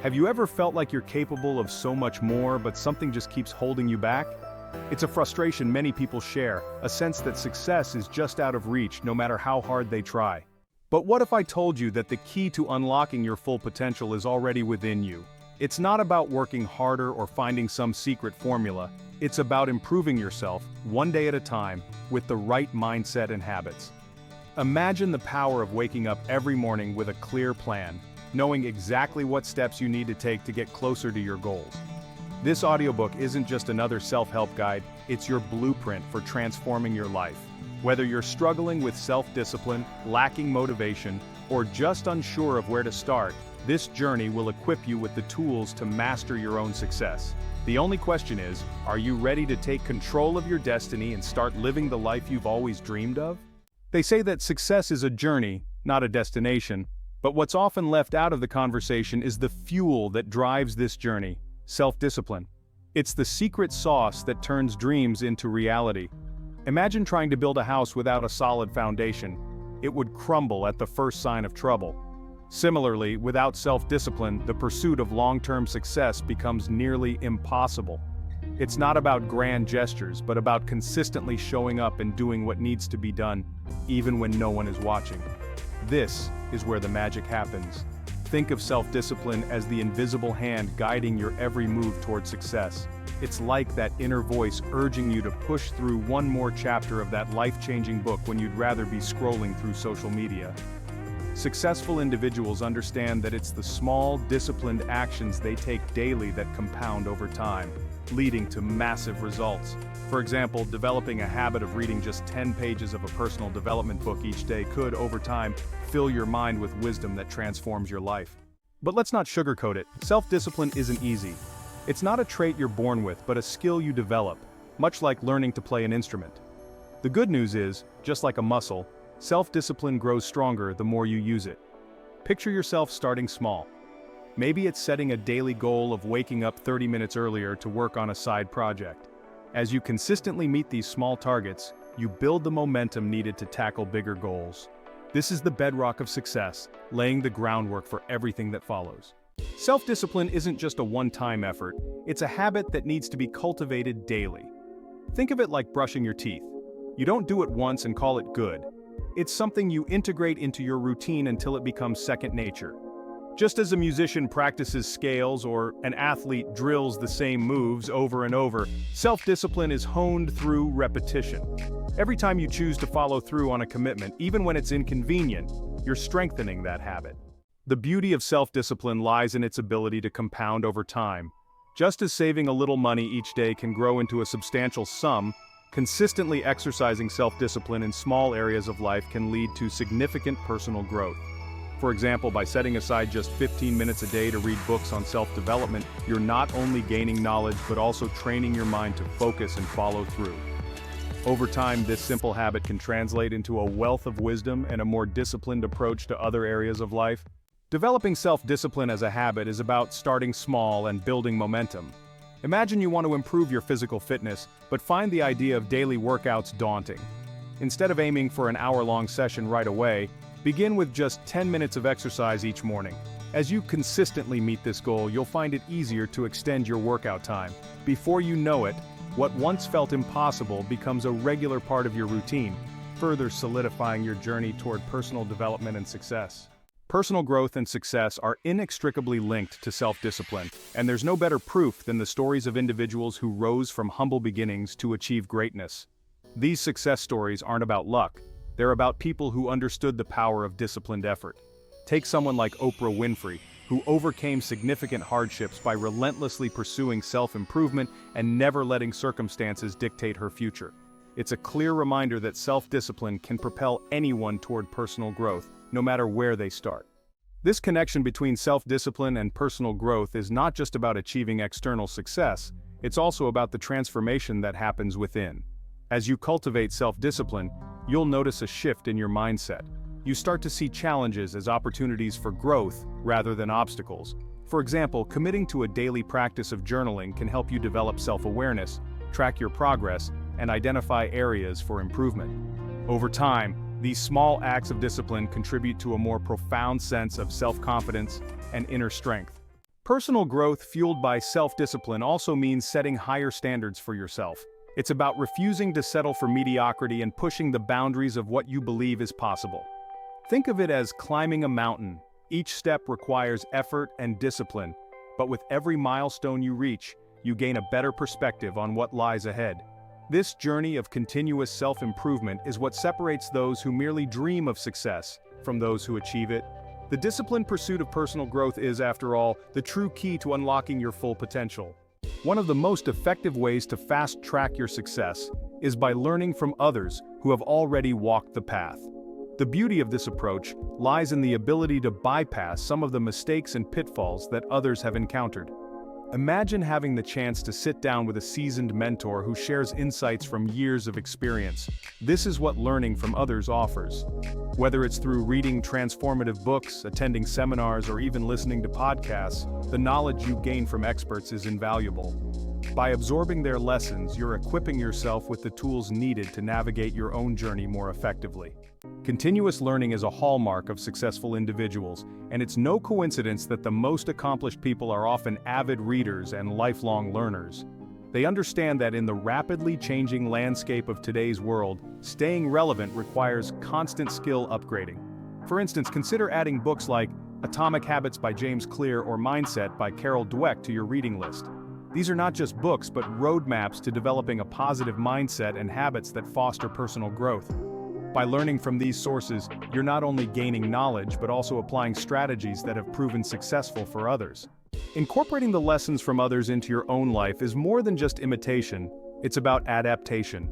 Have you ever felt like you're capable of so much more, but something just keeps holding you back? It's a frustration many people share, a sense that success is just out of reach no matter how hard they try. But what if I told you that the key to unlocking your full potential is already within you? It's not about working harder or finding some secret formula. It's about improving yourself, one day at a time, with the right mindset and habits. Imagine the power of waking up every morning with a clear plan, knowing exactly what steps you need to take to get closer to your goals. This audiobook isn't just another self-help guide, it's your blueprint for transforming your life. Whether you're struggling with self-discipline, lacking motivation, or just unsure of where to start, this journey will equip you with the tools to master your own success. The only question is, are you ready to take control of your destiny and start living the life you've always dreamed of? They say that success is a journey, not a destination, but what's often left out of the conversation is the fuel that drives this journey: self-discipline. It's the secret sauce that turns dreams into reality. Imagine trying to build a house without a solid foundation. It would crumble at the first sign of trouble. Similarly, without self-discipline, the pursuit of long-term success becomes nearly impossible. It's not about grand gestures, but about consistently showing up and doing what needs to be done, even when no one is watching. This is where the magic happens. Think of self-discipline as the invisible hand guiding your every move toward success. It's like that inner voice urging you to push through one more chapter of that life-changing book when you'd rather be scrolling through social media. Successful individuals understand that it's the small, disciplined actions they take daily that compound over time, leading to massive results. For example, developing a habit of reading just 10 pages of a personal development book each day could, over time, fill your mind with wisdom that transforms your life. But let's not sugarcoat it. Self-discipline isn't easy. It's not a trait you're born with, but a skill you develop, much like learning to play an instrument. The good news is, just like a muscle, self-discipline grows stronger the more you use it. Picture yourself starting small. Maybe it's setting a daily goal of waking up 30 minutes earlier to work on a side project. As you consistently meet these small targets, you build the momentum needed to tackle bigger goals. This is the bedrock of success, laying the groundwork for everything that follows. Self-discipline isn't just a one-time effort, it's a habit that needs to be cultivated daily. Think of it like brushing your teeth. You don't do it once and call it good. It's something you integrate into your routine until it becomes second nature. Just as a musician practices scales or an athlete drills the same moves over and over, self-discipline is honed through repetition. Every time you choose to follow through on a commitment, even when it's inconvenient, you're strengthening that habit. The beauty of self-discipline lies in its ability to compound over time. Just as saving a little money each day can grow into a substantial sum, consistently exercising self-discipline in small areas of life can lead to significant personal growth. For example, by setting aside just 15 minutes a day to read books on self-development, you're not only gaining knowledge but also training your mind to focus and follow through. Over time, this simple habit can translate into a wealth of wisdom and a more disciplined approach to other areas of life. Developing self-discipline as a habit is about starting small and building momentum. Imagine you want to improve your physical fitness, but find the idea of daily workouts daunting. Instead of aiming for an hour-long session right away, begin with just 10 minutes of exercise each morning. As you consistently meet this goal, you'll find it easier to extend your workout time. Before you know it, what once felt impossible becomes a regular part of your routine, further solidifying your journey toward personal development and success. Personal growth and success are inextricably linked to self-discipline, and there's no better proof than the stories of individuals who rose from humble beginnings to achieve greatness. These success stories aren't about luck. They're about people who understood the power of disciplined effort. Take someone like Oprah Winfrey, who overcame significant hardships by relentlessly pursuing self-improvement and never letting circumstances dictate her future. It's a clear reminder that self-discipline can propel anyone toward personal growth, no matter where they start. This connection between self-discipline and personal growth is not just about achieving external success, it's also about the transformation that happens within. As you cultivate self-discipline, you'll notice a shift in your mindset. You start to see challenges as opportunities for growth rather than obstacles. For example, committing to a daily practice of journaling can help you develop self-awareness, track your progress, and identify areas for improvement. Over time, these small acts of discipline contribute to a more profound sense of self-confidence and inner strength. Personal growth fueled by self-discipline also means setting higher standards for yourself. It's about refusing to settle for mediocrity and pushing the boundaries of what you believe is possible. Think of it as climbing a mountain. Each step requires effort and discipline, but with every milestone you reach, you gain a better perspective on what lies ahead. This journey of continuous self-improvement is what separates those who merely dream of success from those who achieve it. The disciplined pursuit of personal growth is, after all, the true key to unlocking your full potential. One of the most effective ways to fast-track your success is by learning from others who have already walked the path. The beauty of this approach lies in the ability to bypass some of the mistakes and pitfalls that others have encountered. Imagine having the chance to sit down with a seasoned mentor who shares insights from years of experience. This is what learning from others offers. Whether it's through reading transformative books, attending seminars, or even listening to podcasts, the knowledge you gain from experts is invaluable. By absorbing their lessons, you're equipping yourself with the tools needed to navigate your own journey more effectively. Continuous learning is a hallmark of successful individuals, and it's no coincidence that the most accomplished people are often avid readers and lifelong learners. They understand that in the rapidly changing landscape of today's world, staying relevant requires constant skill upgrading. For instance, consider adding books like Atomic Habits by James Clear or Mindset by Carol Dweck to your reading list. These are not just books, but roadmaps to developing a positive mindset and habits that foster personal growth. By learning from these sources, you're not only gaining knowledge but also applying strategies that have proven successful for others. Incorporating the lessons from others into your own life is more than just imitation, it's about adaptation.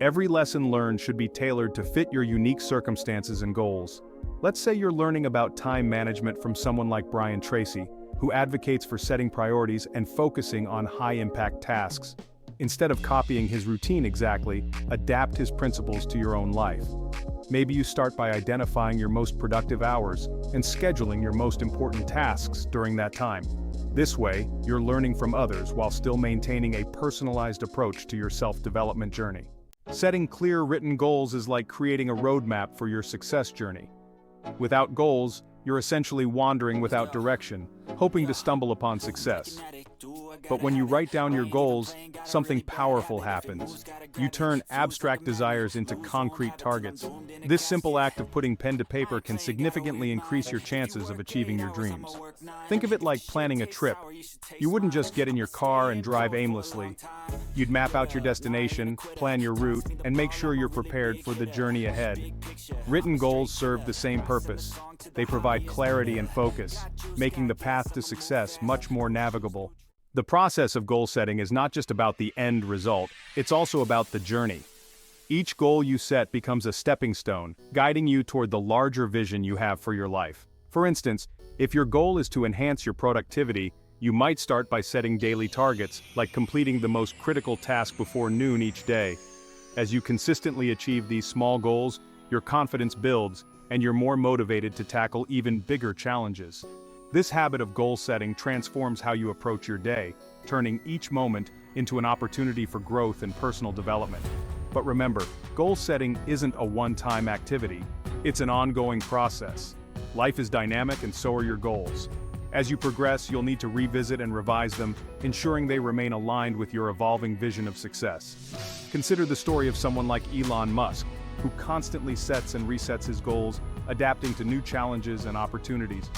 Every lesson learned should be tailored to fit your unique circumstances and goals. Let's say you're learning about time management from someone like Brian Tracy, who advocates for setting priorities and focusing on high-impact tasks. Instead of copying his routine exactly, adapt his principles to your own life. Maybe you start by identifying your most productive hours and scheduling your most important tasks during that time. This way, you're learning from others while still maintaining a personalized approach to your self-development journey. Setting clear written goals is like creating a roadmap for your success journey. Without goals, you're essentially wandering without direction, hoping to stumble upon success. But when you write down your goals, something powerful happens. You turn abstract desires into concrete targets. This simple act of putting pen to paper can significantly increase your chances of achieving your dreams. Think of it like planning a trip. You wouldn't just get in your car and drive aimlessly. You'd map out your destination, plan your route, and make sure you're prepared for the journey ahead. Written goals serve the same purpose. They provide clarity and focus, making the path to success much more navigable. The process of goal setting is not just about the end result, it's also about the journey. Each goal you set becomes a stepping stone, guiding you toward the larger vision you have for your life. For instance, if your goal is to enhance your productivity, you might start by setting daily targets, like completing the most critical task before noon each day. As you consistently achieve these small goals, your confidence builds, and you're more motivated to tackle even bigger challenges. This habit of goal setting transforms how you approach your day, turning each moment into an opportunity for growth and personal development. But remember, goal setting isn't a one-time activity. It's an ongoing process. Life is dynamic and so are your goals. As you progress, you'll need to revisit and revise them, ensuring they remain aligned with your evolving vision of success. Consider the story of someone like Elon Musk, who constantly sets and resets his goals, adapting to new challenges and opportunities.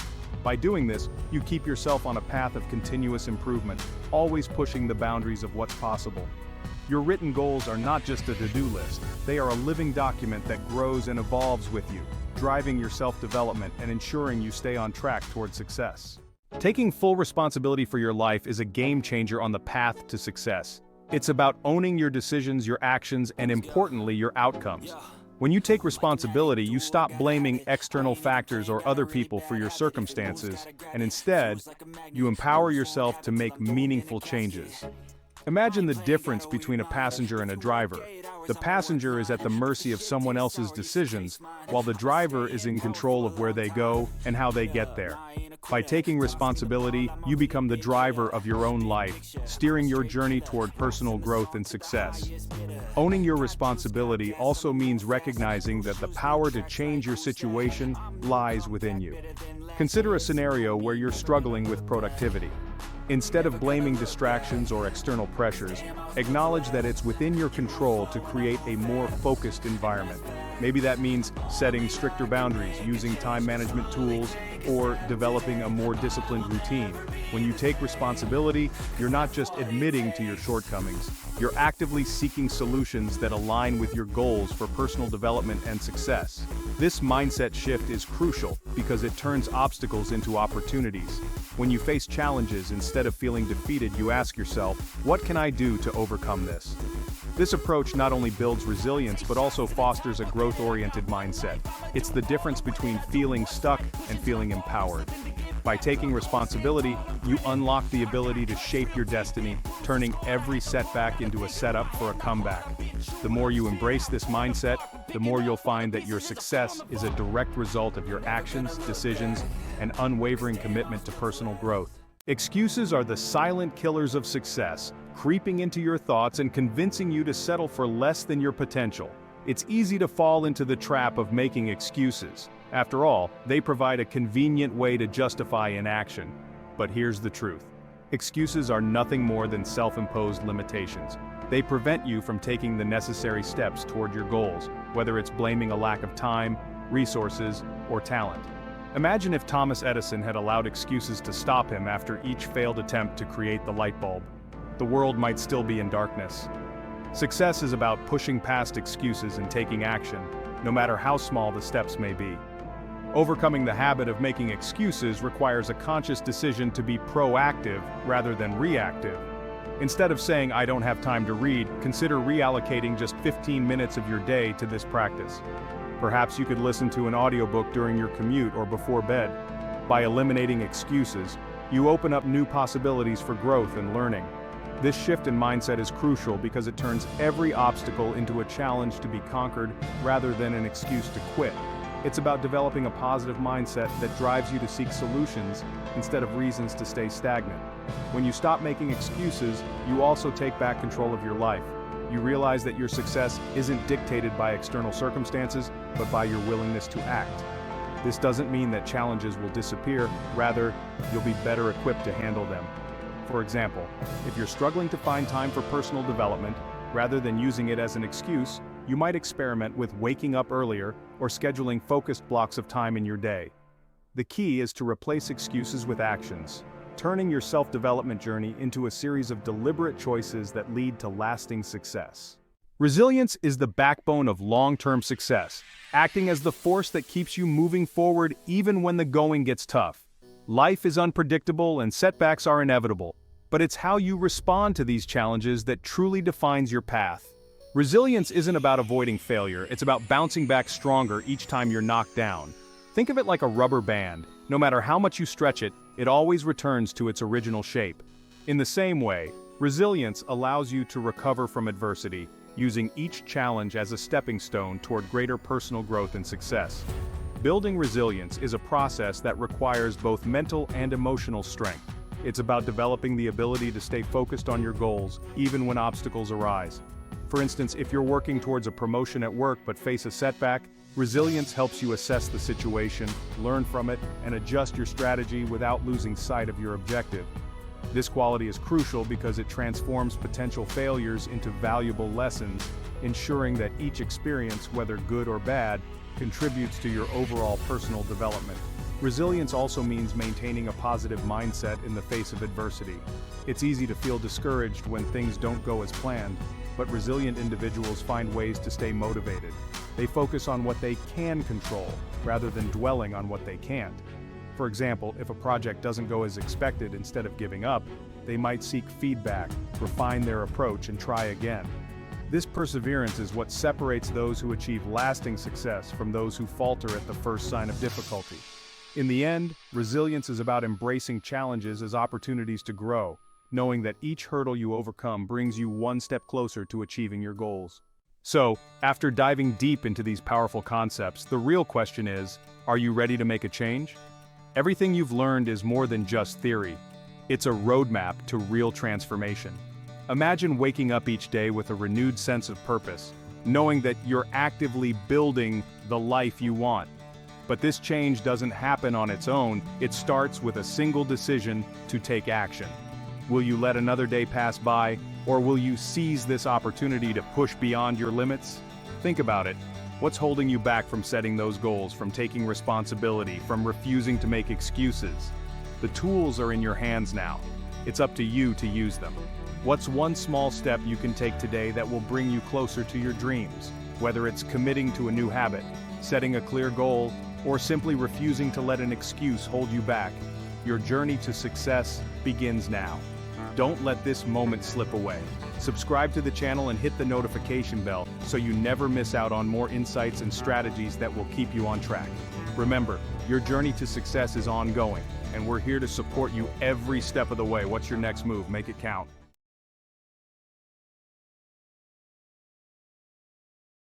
By doing this, you keep yourself on a path of continuous improvement, always pushing the boundaries of what's possible. Your written goals are not just a to-do list, they are a living document that grows and evolves with you, driving your self-development and ensuring you stay on track toward success. Taking full responsibility for your life is a game changer on the path to success. It's about owning your decisions, your actions, and importantly, your outcomes. When you take responsibility, you stop blaming external factors or other people for your circumstances, and instead, you empower yourself to make meaningful changes. Imagine the difference between a passenger and a driver. The passenger is at the mercy of someone else's decisions, while the driver is in control of where they go and how they get there. By taking responsibility, you become the driver of your own life, steering your journey toward personal growth and success. Owning your responsibility also means recognizing that the power to change your situation lies within you. Consider a scenario where you're struggling with productivity. Instead of blaming distractions or external pressures, acknowledge that it's within your control to create a more focused environment. Maybe that means setting stricter boundaries, using time management tools, or developing a more disciplined routine. When you take responsibility, you're not just admitting to your shortcomings, you're actively seeking solutions that align with your goals for personal development and success. This mindset shift is crucial because it turns obstacles into opportunities. When you face challenges, instead of feeling defeated, you ask yourself, what can I do to overcome this? This approach not only builds resilience but also fosters a growth-oriented mindset. It's the difference between feeling stuck and feeling empowered. By taking responsibility, you unlock the ability to shape your destiny, turning every setback into a setup for a comeback. The more you embrace this mindset, the more you'll find that your success is a direct result of your actions, decisions, and unwavering commitment to personal growth. Excuses are the silent killers of success, creeping into your thoughts and convincing you to settle for less than your potential. It's easy to fall into the trap of making excuses. After all, they provide a convenient way to justify inaction. But here's the truth. Excuses are nothing more than self-imposed limitations. They prevent you from taking the necessary steps toward your goals, whether it's blaming a lack of time, resources, or talent. Imagine if Thomas Edison had allowed excuses to stop him after each failed attempt to create the light bulb. The world might still be in darkness. Success is about pushing past excuses and taking action, no matter how small the steps may be. Overcoming the habit of making excuses requires a conscious decision to be proactive rather than reactive. Instead of saying, "I don't have time to read," consider reallocating just 15 minutes of your day to this practice. Perhaps you could listen to an audiobook during your commute or before bed. By eliminating excuses, you open up new possibilities for growth and learning. This shift in mindset is crucial because it turns every obstacle into a challenge to be conquered rather than an excuse to quit. It's about developing a positive mindset that drives you to seek solutions instead of reasons to stay stagnant. When you stop making excuses, you also take back control of your life. You realize that your success isn't dictated by external circumstances, but by your willingness to act. This doesn't mean that challenges will disappear, rather, you'll be better equipped to handle them. For example, if you're struggling to find time for personal development, rather than using it as an excuse, you might experiment with waking up earlier or scheduling focused blocks of time in your day. The key is to replace excuses with actions, turning your self-development journey into a series of deliberate choices that lead to lasting success. Resilience is the backbone of long-term success, acting as the force that keeps you moving forward even when the going gets tough. Life is unpredictable and setbacks are inevitable, but it's how you respond to these challenges that truly defines your path. Resilience isn't about avoiding failure, it's about bouncing back stronger each time you're knocked down. Think of it like a rubber band. No matter how much you stretch it, it always returns to its original shape. In the same way, resilience allows you to recover from adversity, using each challenge as a stepping stone toward greater personal growth and success. Building resilience is a process that requires both mental and emotional strength. It's about developing the ability to stay focused on your goals, even when obstacles arise. For instance, if you're working towards a promotion at work but face a setback, resilience helps you assess the situation, learn from it, and adjust your strategy without losing sight of your objective. This quality is crucial because it transforms potential failures into valuable lessons, ensuring that each experience, whether good or bad, contributes to your overall personal development. Resilience also means maintaining a positive mindset in the face of adversity. It's easy to feel discouraged when things don't go as planned, but resilient individuals find ways to stay motivated. They focus on what they can control, rather than dwelling on what they can't. For example, if a project doesn't go as expected, instead of giving up, they might seek feedback, refine their approach, and try again. This perseverance is what separates those who achieve lasting success from those who falter at the first sign of difficulty. In the end, resilience is about embracing challenges as opportunities to grow, knowing that each hurdle you overcome brings you one step closer to achieving your goals. So, after diving deep into these powerful concepts, the real question is, are you ready to make a change? Everything you've learned is more than just theory. It's a roadmap to real transformation. Imagine waking up each day with a renewed sense of purpose, knowing that you're actively building the life you want. But this change doesn't happen on its own, it starts with a single decision to take action. Will you let another day pass by, or will you seize this opportunity to push beyond your limits? Think about it. What's holding you back from setting those goals, from taking responsibility, from refusing to make excuses? The tools are in your hands now. It's up to you to use them. What's one small step you can take today that will bring you closer to your dreams? Whether it's committing to a new habit, setting a clear goal, or simply refusing to let an excuse hold you back, your journey to success begins now. Don't let this moment slip away. Subscribe to the channel and hit the notification bell so you never miss out on more insights and strategies that will keep you on track. Remember, your journey to success is ongoing, and we're here to support you every step of the way. What's your next move? Make it count.